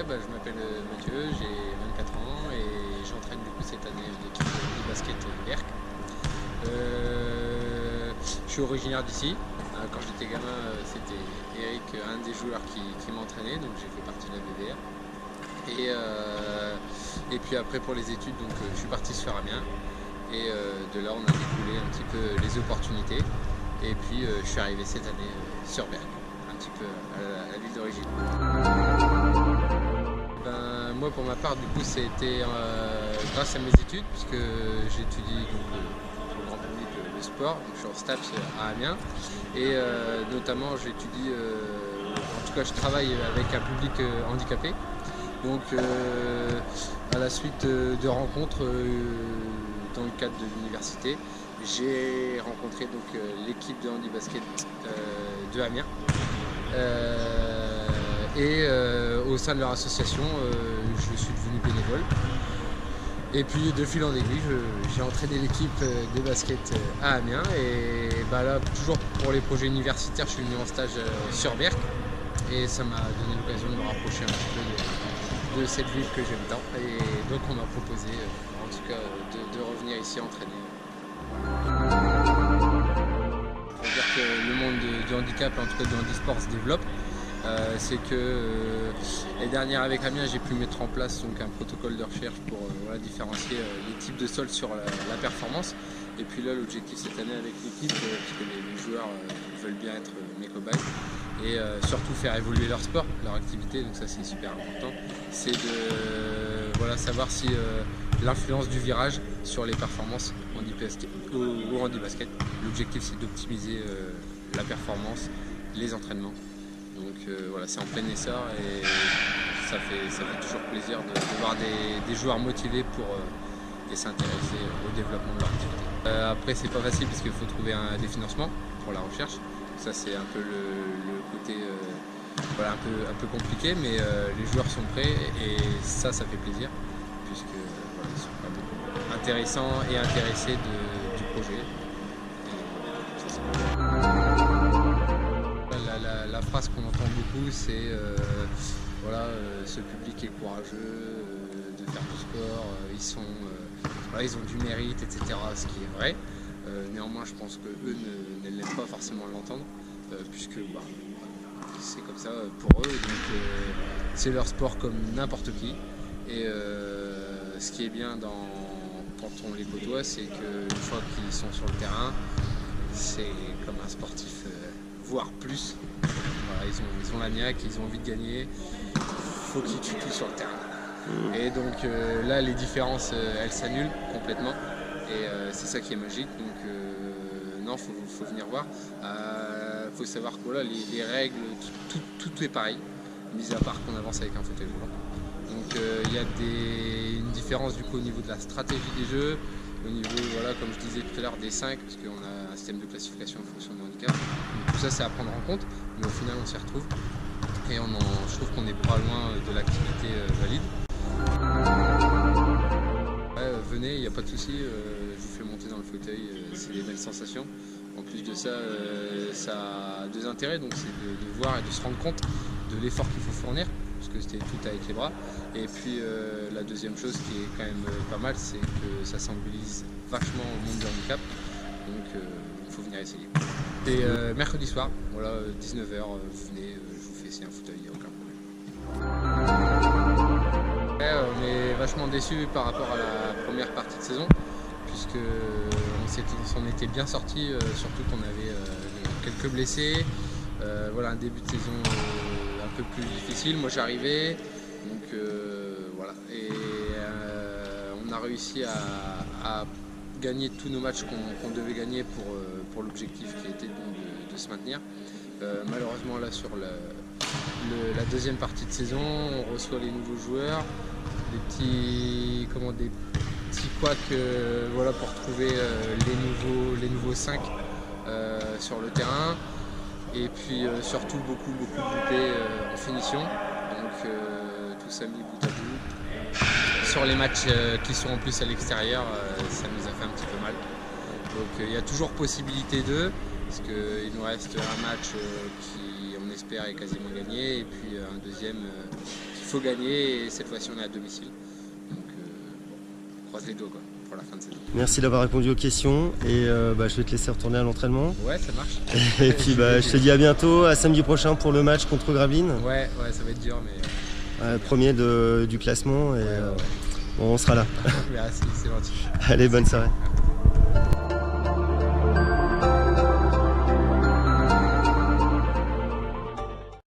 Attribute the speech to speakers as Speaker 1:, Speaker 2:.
Speaker 1: je m'appelle Mathieu, j'ai 24 ans et j'entraîne du coup cette année l'équipe de basket Berck. Je suis originaire d'ici. Quand j'étais gamin, c'était Eric, un des joueurs qui m'entraînait, donc j'ai fait partie de la BVR. Et puis après pour les études, donc, je suis parti sur Amiens. Et de là on a découlé un petit peu les opportunités. Et puis je suis arrivé cette année sur Berck, un petit peu à la ville d'origine. Moi pour ma part du coup c'était grâce à mes études, puisque j'étudie donc pour le grand public le sport, donc je suis en STAPS à Amiens et notamment j'étudie, en tout cas je travaille avec un public handicapé, donc à la suite de rencontres dans le cadre de l'université, j'ai rencontré donc l'équipe de handibasket de Amiens. Au sein de leur association, je suis devenu bénévole. Et puis de fil en aiguille, j'ai entraîné l'équipe de basket à Amiens. Et là, toujours pour les projets universitaires, je suis venu en stage sur Berck. Et ça m'a donné l'occasion de me rapprocher un petit peu de cette ville que j'aime tant. Et donc on m'a proposé, en tout cas, de revenir ici entraîner. Il faut dire que le monde du handicap, en tout cas du handisport, se développe. C'est que l'année dernière avec Amiens, j'ai pu mettre en place donc, un protocole de recherche pour différencier les types de sols sur la performance. Et puis là, l'objectif cette année avec l'équipe, puisque les joueurs veulent bien être mes cobayes, et surtout faire évoluer leur sport, leur activité, donc ça c'est super important, c'est de savoir si l'influence du virage sur les performances au handibasket. L'objectif c'est d'optimiser la performance, les entraînements. Donc c'est en plein essor et ça fait toujours plaisir de voir des joueurs motivés pour s'intéresser au développement de leur activité. Après c'est pas facile parce qu'il faut trouver des financements pour la recherche. Ça c'est un peu le côté un peu compliqué, mais les joueurs sont prêts et ça fait plaisir puisque ils sont vraiment intéressants et intéressés du projet. La phrase qu'on entend beaucoup, c'est ce public est courageux de faire du sport, ils ont du mérite, etc. Ce qui est vrai. Néanmoins, je pense qu'eux ne l'aiment pas forcément l'entendre, puisque c'est comme ça pour eux. Donc, c'est leur sport comme n'importe qui. Et ce qui est bien quand on les côtoie, c'est qu'une fois qu'ils sont sur le terrain, c'est comme un sportif, voire plus. Ils ont la niaque, ils ont envie de gagner, il faut qu'ils tuent tout sur le terrain. Et donc là, les différences, elles s'annulent complètement. Et c'est ça qui est magique. Donc faut venir voir. Faut savoir que les règles, tout est pareil, mis à part qu'on avance avec un fauteuil volant. Donc il y a une différence du coup au niveau de la stratégie des jeux, au niveau, comme je disais tout à l'heure, des 5, parce qu'on a un système de classification en fonction du handicap. Donc, tout ça, c'est à prendre en compte, mais au final, on s'y retrouve. Et je trouve qu'on n'est pas loin de l'activité valide. Venez, il n'y a pas de souci, je vous fais monter dans le fauteuil, c'est des belles sensations. En plus de ça, ça a deux intérêts, donc c'est de voir et de se rendre compte de l'effort qu'il faut fournir, parce que c'était tout avec les bras. Et puis la deuxième chose qui est quand même pas mal, c'est que ça sensibilise vachement au monde du handicap, donc il faut venir essayer. Et mercredi soir, 19h, vous venez, je vous fais essayer un fauteuil, il n'y a aucun problème. On est vachement déçus par rapport à la première partie de saison, puisque on s'en était bien sorti, surtout qu'on avait quelques blessés. Un début de saison un peu plus difficile. Moi j'arrivais, donc et on a réussi à gagner tous nos matchs qu'on devait gagner pour l'objectif qui était de se maintenir. Malheureusement là sur la deuxième partie de saison, on reçoit les nouveaux joueurs, des petits couacs pour trouver les nouveaux 5 sur le terrain. Et puis surtout beaucoup de loupés en finition, donc tout ça mis bout à bout. Sur les matchs qui sont en plus à l'extérieur, ça nous a fait un petit peu mal. Donc il y a toujours possibilité d'eux, parce qu'il nous reste un match qui, on espère, est quasiment gagné, et puis un deuxième qu'il faut gagner, et cette fois-ci on est à domicile. Donc on croise les doigts quoi, pour la fin de saison.
Speaker 2: Merci d'avoir répondu aux questions et je vais te laisser retourner à l'entraînement.
Speaker 1: Ouais, ça marche.
Speaker 2: Et puis je te dis à bientôt, à samedi prochain pour le match contre Gravelines.
Speaker 1: Ouais, ça va être dur, mais...
Speaker 2: premier du classement et
Speaker 1: ouais.
Speaker 2: bon, on sera là.
Speaker 1: Merci, c'est gentil.
Speaker 2: Allez, bonne soirée.